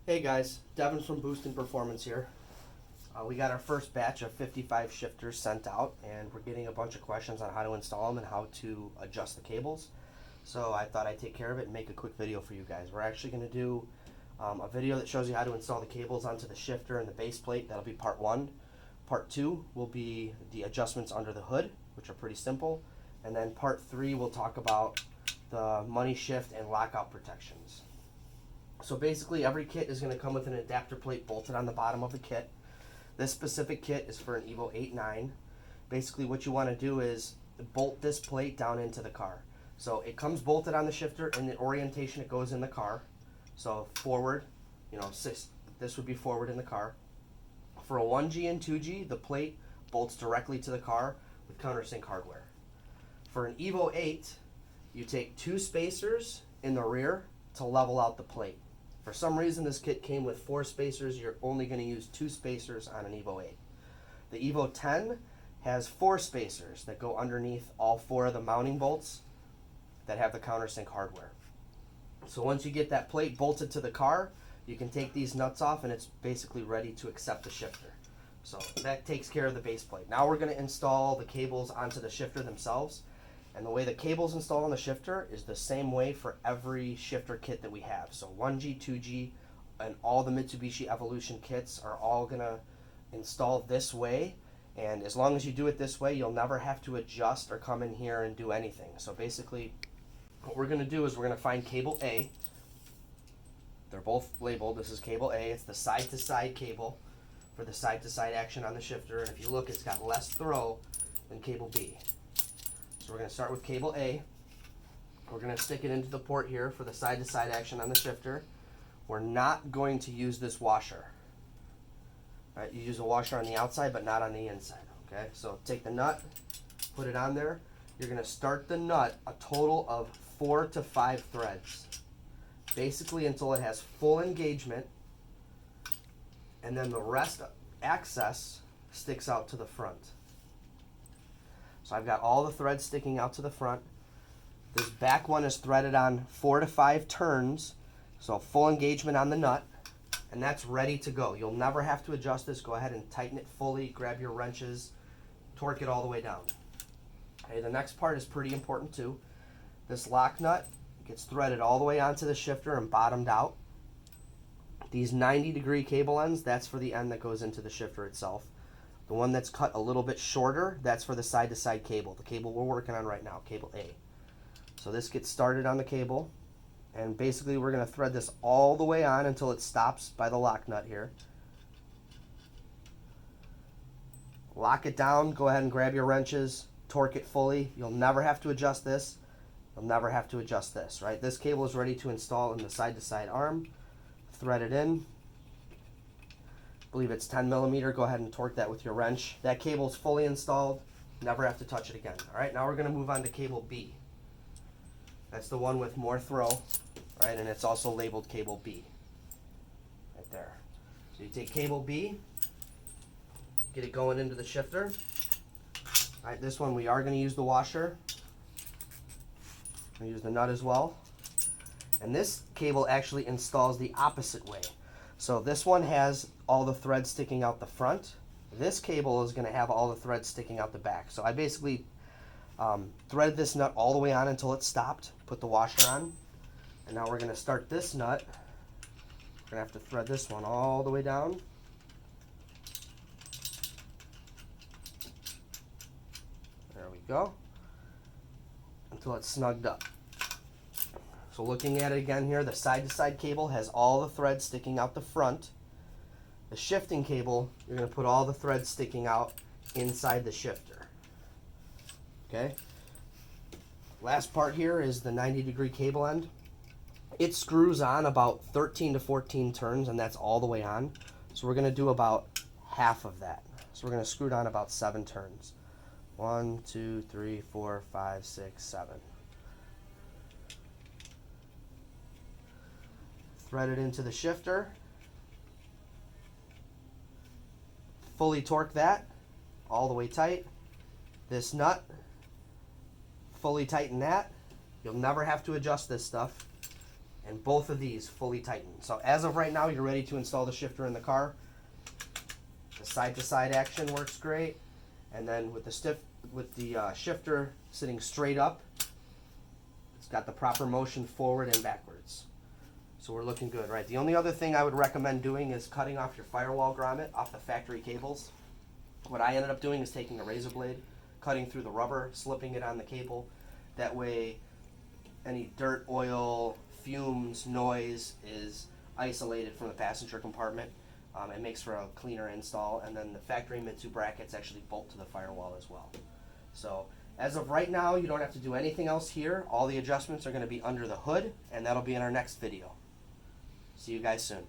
Hey guys, Devin from Boostin Performance here. We got our first batch of 55 shifters sent out, and we're getting a bunch of questions on how to install them and how to adjust the cables. So I thought I'd take care of it and make a quick video for you guys. We're actually going to do a video that shows you how to install the cables onto the shifter and the base plate. That'll be part one. Part two will be the adjustments under the hood, which are pretty simple. And then part three will talk about the money shift and lockout protections. So basically every kit is going to come with an adapter plate bolted on the bottom of the kit. This specific kit is for an Evo 8.9. Basically what you want to do is bolt this plate down into the car. So it comes bolted on the shifter, and the orientation it goes in the car. So forward, this would be forward in the car. For a 1G and 2G, the plate bolts directly to the car with countersink hardware. For an Evo 8, you take two spacers in the rear to level out the plate. For some reason, this kit came with 4 spacers. You're only going to use 2 spacers on an Evo 8. The Evo 10 has 4 spacers that go underneath all 4 of the mounting bolts that have the countersink hardware. So once you get that plate bolted to the car, you can take these nuts off and it's basically ready to accept the shifter. So that takes care of the base plate. Now we're going to install the cables onto the shifter themselves. And the way the cables install on the shifter is the same way for every shifter kit that we have. So 1G, 2G, and all the Mitsubishi Evolution kits are all going to install this way. And as long as you do it this way, you'll never have to adjust or come in here and do anything. So basically, what we're going to do is we're going to find cable A. They're both labeled. This is cable A. It's the side-to-side cable for the side-to-side action on the shifter. And if you look, it's got less throw than cable B. So we're going to start with cable A. We're going to stick it into the port here for the side-to-side action on the shifter. We're not going to use this washer. All right, you use a washer on the outside, but not on the inside. Okay, so take the nut, put it on there. You're going to start the nut a total of 4 to 5 threads, basically until it has full engagement, and then the rest access sticks out to the front. So I've got all the threads sticking out to the front. This back one is threaded on 4 to 5 turns, so full engagement on the nut, and that's ready to go. You'll never have to adjust this. Go ahead and tighten it fully, grab your wrenches, torque it all the way down. Okay, the next part is pretty important too. This lock nut gets threaded all the way onto the shifter and bottomed out. These 90-degree cable ends, that's for the end that goes into the shifter itself. The one that's cut a little bit shorter, that's for the side-to-side cable, the cable we're working on right now, cable A. So this gets started on the cable, and basically we're going to thread this all the way on until it stops by the lock nut here. Lock it down, go ahead and grab your wrenches, torque it fully. You'll never have to adjust this. You'll never have to adjust this, right? This cable is ready to install in the side-to-side arm. Thread it in. I believe it's 10 millimeter. Go ahead and torque that with your wrench. That cable's fully installed. Never have to touch it again. All right, now we're going to move on to cable B. That's the one with more throw, right? And it's also labeled cable B, right there. So you take cable B, get it going into the shifter. All right, this one we are going to use the washer. We'll use the nut as well. And this cable actually installs the opposite way. So this one has all the threads sticking out the front. This cable is going to have all the threads sticking out the back. So I basically threaded this nut all the way on until it stopped, put the washer on, and now we're going to start this nut. We're going to have to thread this one all the way down. There we go. Until it's snugged up. So looking at it again here, the side-to-side cable has all the threads sticking out the front. The shifting cable, you're going to put all the threads sticking out inside the shifter. Okay? Last part here is the 90-degree cable end. It screws on about 13 to 14 turns, and that's all the way on. So we're going to do about half of that. So we're going to screw it on about 7 turns. 1, 2, 3, 4, 5, 6, 7. Thread it into the shifter. Fully torque that all the way tight. This nut, fully tighten that. You'll never have to adjust this stuff. and both of these fully tightened. So as of right now, you're ready to install the shifter in the car. The side-to-side action works great, and then with the shifter sitting straight up, it's got the proper motion forward and backwards. So we're looking good, right? The only other thing I would recommend doing is cutting off your firewall grommet off the factory cables. What I ended up doing is taking a razor blade, cutting through the rubber, slipping it on the cable. That way any dirt, oil, fumes, noise is isolated from the passenger compartment. It makes for a cleaner install, and then the factory Mitsu brackets actually bolt to the firewall as well. So as of right now, you don't have to do anything else here. All the adjustments are going to be under the hood, and that'll be in our next video. See you guys soon.